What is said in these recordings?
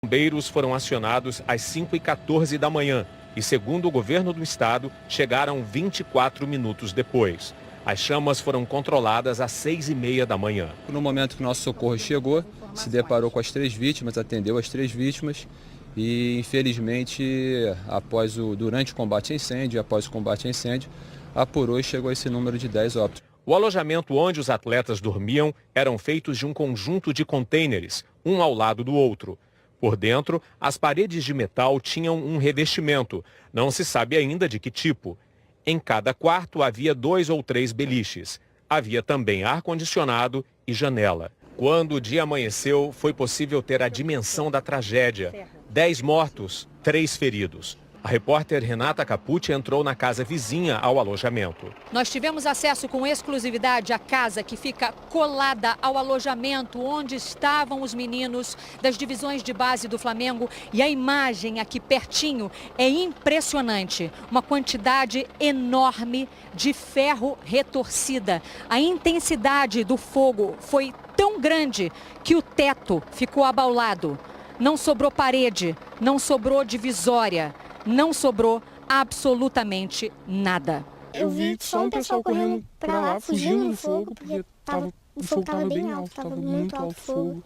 Bombeiros foram acionados às 5h14 da manhã e, segundo o governo do estado, chegaram 24 minutos depois. As chamas foram controladas às 6h30 da manhã. No momento que o nosso socorro chegou, se deparou com as 3 vítimas, atendeu as 3 vítimas e, infelizmente, durante o combate a incêndio, após o combate a incêndio, apurou e chegou a esse número de 10 óbitos. O alojamento onde os atletas dormiam eram feitos de um conjunto de contêineres, um ao lado do outro. Por dentro, as paredes de metal tinham um revestimento, não se sabe ainda de que tipo. Em cada quarto havia 2 ou 3 beliches. Havia também ar-condicionado e janela. Quando o dia amanheceu, foi possível ter a dimensão da tragédia. 10 mortos, 3 feridos. A repórter Renata Capucci entrou na casa vizinha ao alojamento. Nós tivemos acesso com exclusividade à casa que fica colada ao alojamento onde estavam os meninos das divisões de base do Flamengo. E a imagem aqui pertinho é impressionante. Uma quantidade enorme de ferro retorcida. A intensidade do fogo foi tão grande que o teto ficou abaulado. Não sobrou parede, não sobrou divisória. Não sobrou absolutamente nada. Eu vi só um pessoal correndo para lá, fugindo do fogo, porque o fogo estava bem alto, estava muito alto o fogo.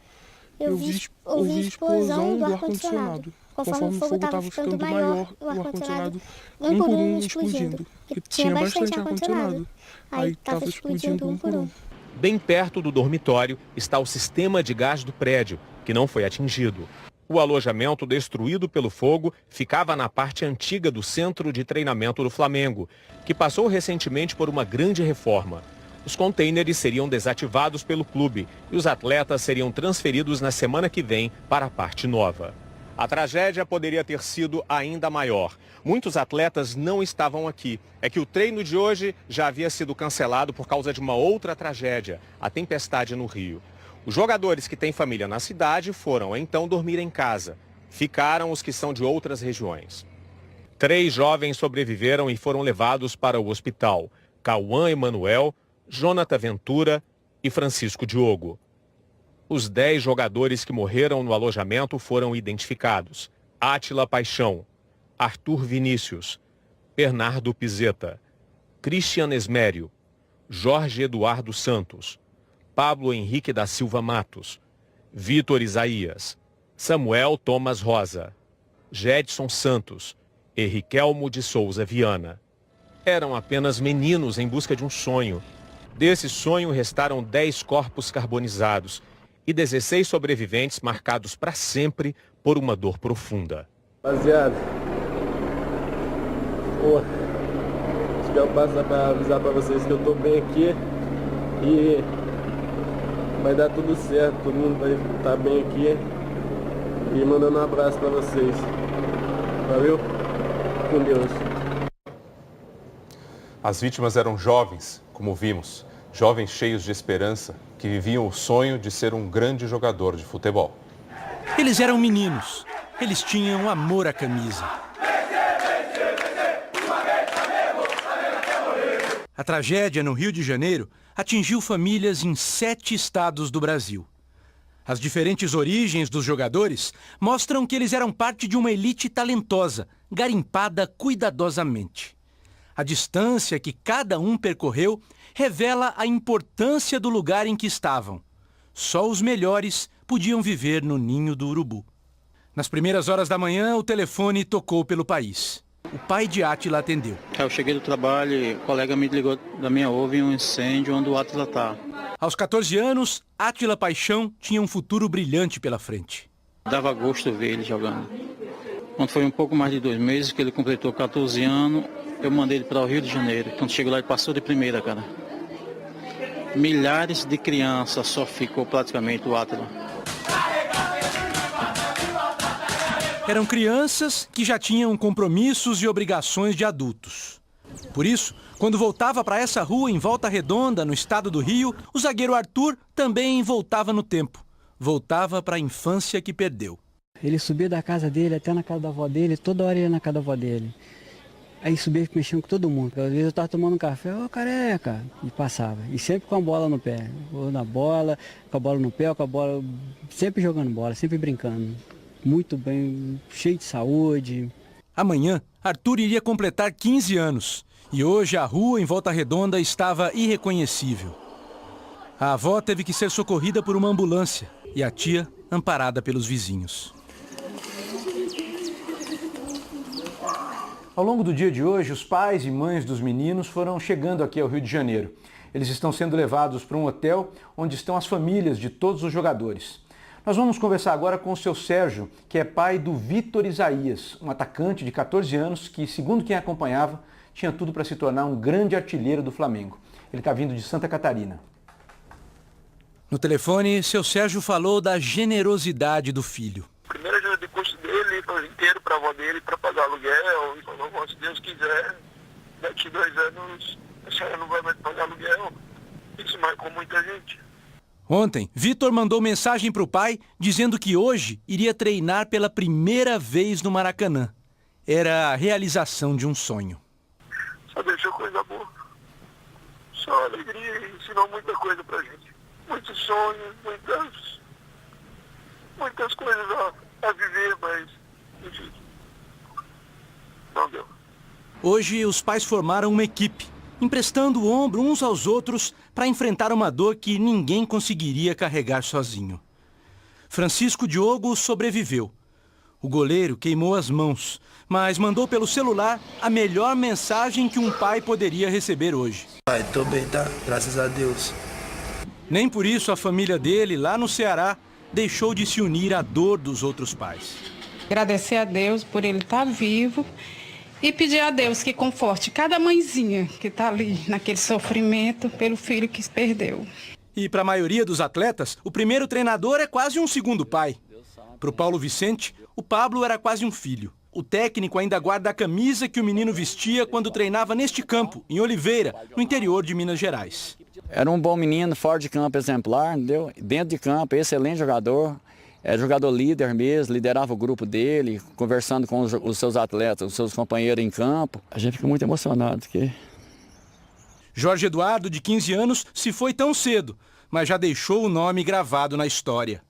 Eu ouvi explosão do ar-condicionado. Conforme o fogo estava ficando maior, o ar-condicionado, um por um, explodindo. Porque tinha bastante ar-condicionado, aí estava explodindo um por um. Bem perto do dormitório está o sistema de gás do prédio, que não foi atingido. O alojamento destruído pelo fogo ficava na parte antiga do centro de treinamento do Flamengo, que passou recentemente por uma grande reforma. Os contêineres seriam desativados pelo clube e os atletas seriam transferidos na semana que vem para a parte nova. A tragédia poderia ter sido ainda maior. Muitos atletas não estavam aqui. É que o treino de hoje já havia sido cancelado por causa de uma outra tragédia, a tempestade no Rio. Os jogadores que têm família na cidade foram então dormir em casa. Ficaram os que são de outras regiões. 3 jovens sobreviveram e foram levados para o hospital. Cauã Emanuel, Jonathan Ventura e Francisco Diogo. Os 10 jogadores que morreram no alojamento foram identificados. Átila Paixão, Arthur Vinícius, Bernardo Pizeta, Cristian Esmério, Jorge Eduardo Santos, Pablo Henrique da Silva Matos, Vitor Isaías, Samuel Thomas Rosa, Jedson Santos e Riquelmo de Souza Viana. Eram apenas meninos em busca de um sonho. Desse sonho restaram 10 corpos carbonizados e 16 sobreviventes marcados para sempre por uma dor profunda. Rapaziada, quero passar para avisar para vocês que eu tô bem aqui e vai dar tudo certo, todo mundo vai estar bem aqui e mandando um abraço para vocês. Valeu? Com Deus. As vítimas eram jovens, como vimos, jovens cheios de esperança, que viviam o sonho de ser um grande jogador de futebol. Eles eram meninos, eles tinham amor à camisa. A tragédia no Rio de Janeiro atingiu famílias em 7 estados do Brasil. As diferentes origens dos jogadores mostram que eles eram parte de uma elite talentosa, garimpada cuidadosamente. A distância que cada um percorreu revela a importância do lugar em que estavam. Só os melhores podiam viver no ninho do urubu. Nas primeiras horas da manhã, o telefone tocou pelo país. O pai de Átila atendeu. Eu cheguei do trabalho e o colega me ligou da minha houve um incêndio onde o Átila está. Aos 14 anos, Átila Paixão tinha um futuro brilhante pela frente. Dava gosto ver ele jogando. Quando foi um pouco mais de 2 meses que ele completou 14 anos, eu mandei ele para o Rio de Janeiro. Quando chegou lá, ele passou de primeira, cara. Milhares de crianças só ficou praticamente o Átila. Eram crianças que já tinham compromissos e obrigações de adultos. Por isso, quando voltava para essa rua em Volta Redonda, no estado do Rio, o zagueiro Arthur também voltava no tempo. Voltava para a infância que perdeu. Ele subia da casa dele até na casa da avó dele, toda hora ia na casa da avó dele. Aí subia mexendo com todo mundo. Às vezes eu estava tomando um café, ô careca, e passava. E sempre com a bola no pé. Ou na bola, com a bola no pé, ou com a bola, sempre jogando bola, sempre brincando. muito bem, cheio de saúde. Amanhã, Arthur iria completar 15 anos. E hoje a rua em Volta Redonda estava irreconhecível. A avó teve que ser socorrida por uma ambulância e a tia amparada pelos vizinhos. Ao longo do dia de hoje, os pais e mães dos meninos foram chegando aqui ao Rio de Janeiro. Eles estão sendo levados para um hotel onde estão as famílias de todos os jogadores. Nós vamos conversar agora com o seu Sérgio, que é pai do Vitor Isaías, um atacante de 14 anos que, segundo quem acompanhava, tinha tudo para se tornar um grande artilheiro do Flamengo. Ele está vindo de Santa Catarina. No telefone, seu Sérgio falou da generosidade do filho. Primeiro ajuda de custo dele, inteiro para a avó dele, para pagar aluguel. E falou, se Deus quiser, daqui 2 anos a senhora não vai mais pagar aluguel. Isso marcou muita gente. Ontem, Vitor mandou mensagem para o pai dizendo que hoje iria treinar pela primeira vez no Maracanã. Era a realização de um sonho. Só deixou coisa boa. Só alegria e ensinou muita coisa pra gente. Muitos sonhos, muitas coisas a viver, mas enfim, não deu. Hoje os pais formaram uma equipe, emprestando o ombro uns aos outros para enfrentar uma dor que ninguém conseguiria carregar sozinho. Francisco Diogo sobreviveu. O goleiro queimou as mãos, mas mandou pelo celular a melhor mensagem que um pai poderia receber hoje. Pai, tô bem, tá? Graças a Deus. Nem por isso a família dele, lá no Ceará, deixou de se unir à dor dos outros pais. Agradecer a Deus por ele estar vivo e pedir a Deus que conforte cada mãezinha que está ali naquele sofrimento pelo filho que se perdeu. E para a maioria dos atletas, o primeiro treinador é quase um segundo pai. Para o Paulo Vicente, o Pablo era quase um filho. O técnico ainda guarda a camisa que o menino vestia quando treinava neste campo, em Oliveira, no interior de Minas Gerais. Era um bom menino, fora de campo exemplar, entendeu? Dentro de campo, excelente jogador. Era jogador líder mesmo, liderava o grupo dele, conversando com os seus atletas, os seus companheiros em campo. A gente fica muito emocionado. Jorge Eduardo, de 15 anos, se foi tão cedo, mas já deixou o nome gravado na história.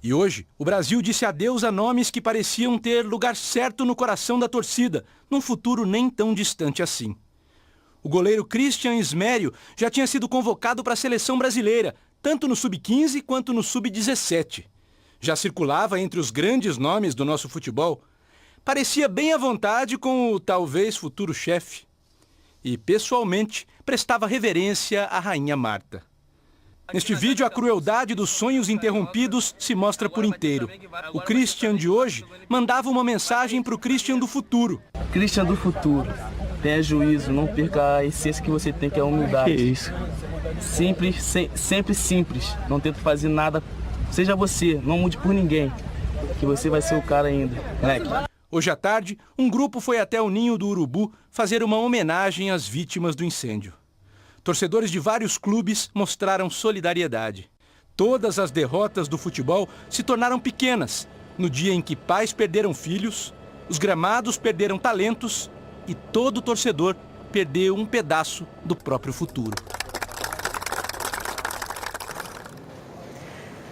E hoje, o Brasil disse adeus a nomes que pareciam ter lugar certo no coração da torcida, num futuro nem tão distante assim. O goleiro Christian Ismério já tinha sido convocado para a seleção brasileira, tanto no Sub-15 quanto no Sub-17. Já circulava entre os grandes nomes do nosso futebol. Parecia bem à vontade com o talvez futuro chefe. E, pessoalmente, prestava reverência à rainha Marta. Neste vídeo, a crueldade dos sonhos interrompidos se mostra por inteiro. O Christian de hoje mandava uma mensagem para o Christian do futuro. Christian do futuro, tenha juízo, não perca a essência que você tem, que é a humildade. Que isso? Simples, sempre simples, não tenta fazer nada. Seja você, não mude por ninguém, que você vai ser o cara ainda, moleque. Hoje à tarde, um grupo foi até o Ninho do Urubu fazer uma homenagem às vítimas do incêndio. Torcedores de vários clubes mostraram solidariedade. Todas as derrotas do futebol se tornaram pequenas no dia em que pais perderam filhos, os gramados perderam talentos e todo torcedor perdeu um pedaço do próprio futuro.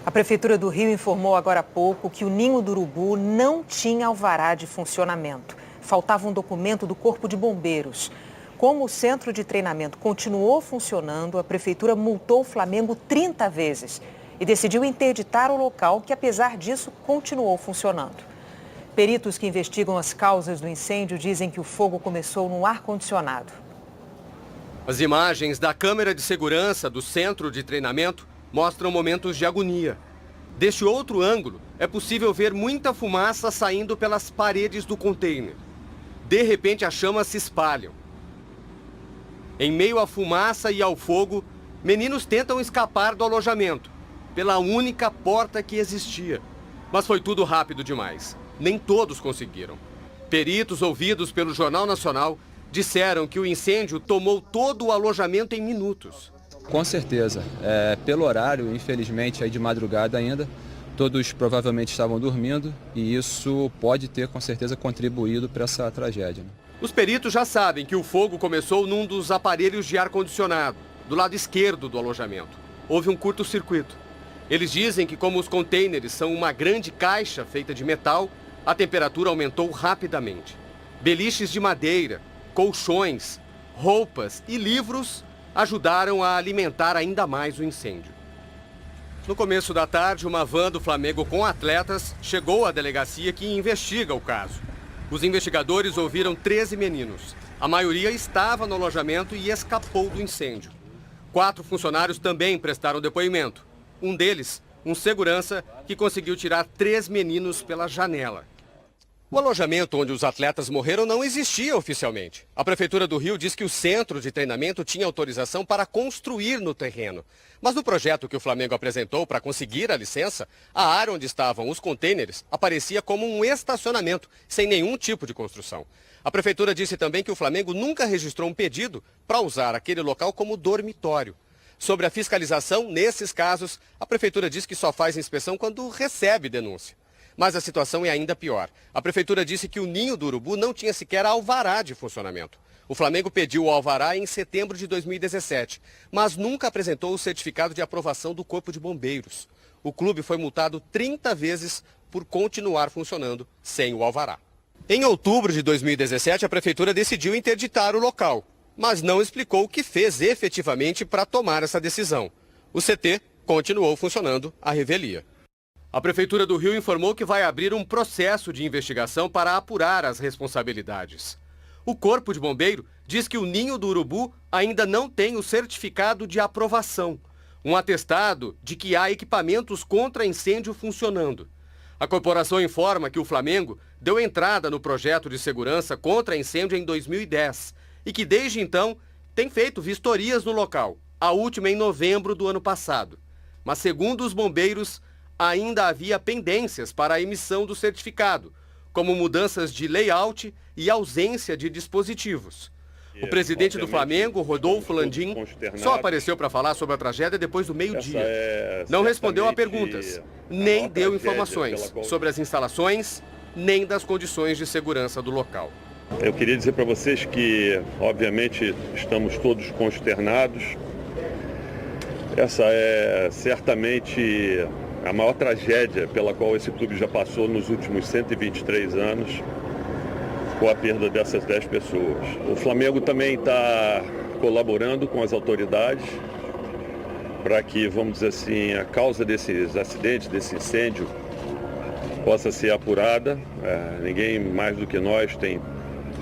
A Prefeitura do Rio informou agora há pouco que o Ninho do Urubu não tinha alvará de funcionamento. Faltava um documento do Corpo de Bombeiros. Como o centro de treinamento continuou funcionando, a Prefeitura multou o Flamengo 30 vezes e decidiu interditar o local, que apesar disso continuou funcionando. Peritos que investigam as causas do incêndio dizem que o fogo começou no ar-condicionado. As imagens da câmera de segurança do centro de treinamento mostram momentos de agonia. Deste outro ângulo, é possível ver muita fumaça saindo pelas paredes do container. De repente, as chamas se espalham. Em meio à fumaça e ao fogo, meninos tentam escapar do alojamento, pela única porta que existia. Mas foi tudo rápido demais. Nem todos conseguiram. Peritos ouvidos pelo Jornal Nacional disseram que o incêndio tomou todo o alojamento em minutos. Com certeza. Pelo horário, infelizmente, aí de madrugada ainda, todos provavelmente estavam dormindo e isso pode ter, com certeza, contribuído para essa tragédia. Os peritos já sabem que o fogo começou num dos aparelhos de ar-condicionado, do lado esquerdo do alojamento. Houve um curto-circuito. Eles dizem que como os contêineres são uma grande caixa feita de metal, a temperatura aumentou rapidamente. Beliches de madeira, colchões, roupas e livros ajudaram a alimentar ainda mais o incêndio. No começo da tarde, uma van do Flamengo com atletas chegou à delegacia que investiga o caso. Os investigadores ouviram 13 meninos. A maioria estava no alojamento e escapou do incêndio. 4 funcionários também prestaram depoimento. Um deles, um segurança, que conseguiu tirar 3 meninos pela janela. O alojamento onde os atletas morreram não existia oficialmente. A Prefeitura do Rio diz que o centro de treinamento tinha autorização para construir no terreno. Mas no projeto que o Flamengo apresentou para conseguir a licença, a área onde estavam os contêineres aparecia como um estacionamento, sem nenhum tipo de construção. A Prefeitura disse também que o Flamengo nunca registrou um pedido para usar aquele local como dormitório. Sobre a fiscalização, nesses casos, a Prefeitura diz que só faz inspeção quando recebe denúncia. Mas a situação é ainda pior. A Prefeitura disse que o Ninho do Urubu não tinha sequer alvará de funcionamento. O Flamengo pediu o alvará em setembro de 2017, mas nunca apresentou o certificado de aprovação do Corpo de Bombeiros. O clube foi multado 30 vezes por continuar funcionando sem o alvará. Em outubro de 2017, a Prefeitura decidiu interditar o local, mas não explicou o que fez efetivamente para tomar essa decisão. O CT continuou funcionando à revelia. A Prefeitura do Rio informou que vai abrir um processo de investigação para apurar as responsabilidades. O Corpo de Bombeiro diz que o Ninho do Urubu ainda não tem o certificado de aprovação, um atestado de que há equipamentos contra incêndio funcionando. A corporação informa que o Flamengo deu entrada no projeto de segurança contra incêndio em 2010 e que desde então tem feito vistorias no local, a última em novembro do ano passado. Mas segundo os bombeiros, ainda havia pendências para a emissão do certificado, como mudanças de layout e ausência de dispositivos. O presidente do Flamengo, Rodolfo Landim, só apareceu para falar sobre a tragédia depois do meio-dia. Não respondeu a perguntas, nem deu informações sobre as instalações, nem das condições de segurança do local. Eu queria dizer para vocês que, obviamente, estamos todos consternados. Essa é certamente a maior tragédia pela qual esse clube já passou nos últimos 123 anos, com a perda dessas 10 pessoas. O Flamengo também está colaborando com as autoridades para que, vamos dizer assim, a causa desses acidentes, desse incêndio, possa ser apurada. Ninguém mais do que nós tem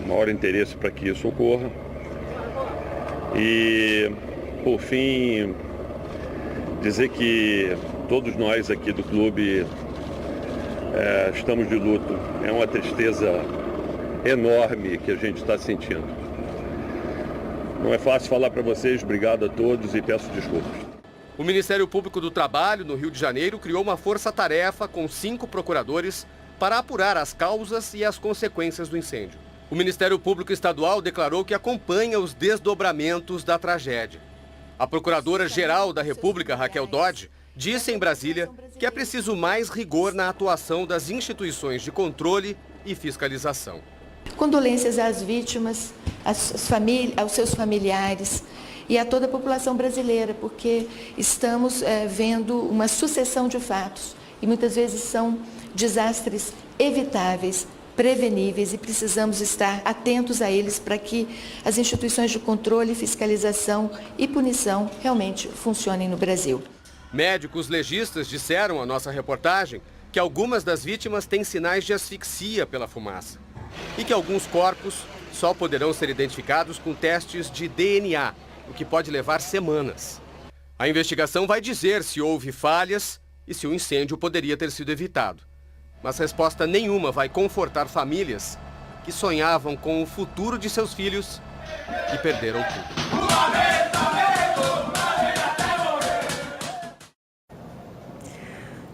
maior interesse para que isso ocorra. E, por fim, dizer que todos nós aqui do clube estamos de luto. É uma tristeza enorme que a gente está sentindo. Não é fácil falar para vocês, obrigado a todos e peço desculpas. O Ministério Público do Trabalho, no Rio de Janeiro, criou uma força-tarefa com 5 procuradores para apurar as causas e as consequências do incêndio. O Ministério Público Estadual declarou que acompanha os desdobramentos da tragédia. A Procuradora-Geral da República, Raquel Dodge, disse em Brasília que é preciso mais rigor na atuação das instituições de controle e fiscalização. Condolências às vítimas, aos seus familiares e a toda a população brasileira, porque estamos vendo uma sucessão de fatos e muitas vezes são desastres evitáveis, preveníveis, e precisamos estar atentos a eles para que as instituições de controle, fiscalização e punição realmente funcionem no Brasil. Médicos legistas disseram à nossa reportagem que algumas das vítimas têm sinais de asfixia pela fumaça e que alguns corpos só poderão ser identificados com testes de DNA, o que pode levar semanas. A investigação vai dizer se houve falhas e se o incêndio poderia ter sido evitado. Mas resposta nenhuma vai confortar famílias que sonhavam com o futuro de seus filhos e perderam tudo.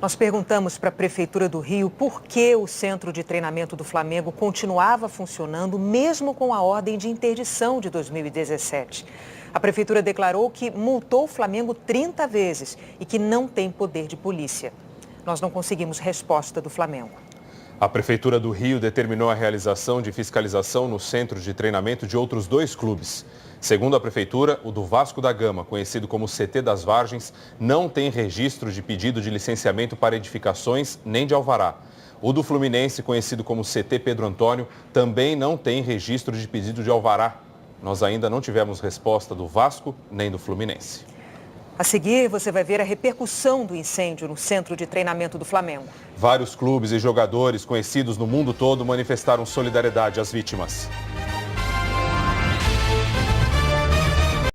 Nós perguntamos para a Prefeitura do Rio por que o centro de treinamento do Flamengo continuava funcionando mesmo com a ordem de interdição de 2017. A Prefeitura declarou que multou o Flamengo 30 vezes e que não tem poder de polícia. Nós não conseguimos resposta do Flamengo. A Prefeitura do Rio determinou a realização de fiscalização no centro de treinamento de outros 2 clubes. Segundo a Prefeitura, o do Vasco da Gama, conhecido como CT das Vargens, não tem registro de pedido de licenciamento para edificações nem de alvará. O do Fluminense, conhecido como CT Pedro Antônio, também não tem registro de pedido de alvará. Nós ainda não tivemos resposta do Vasco nem do Fluminense. A seguir, você vai ver a repercussão do incêndio no centro de treinamento do Flamengo. Vários clubes e jogadores conhecidos no mundo todo manifestaram solidariedade às vítimas.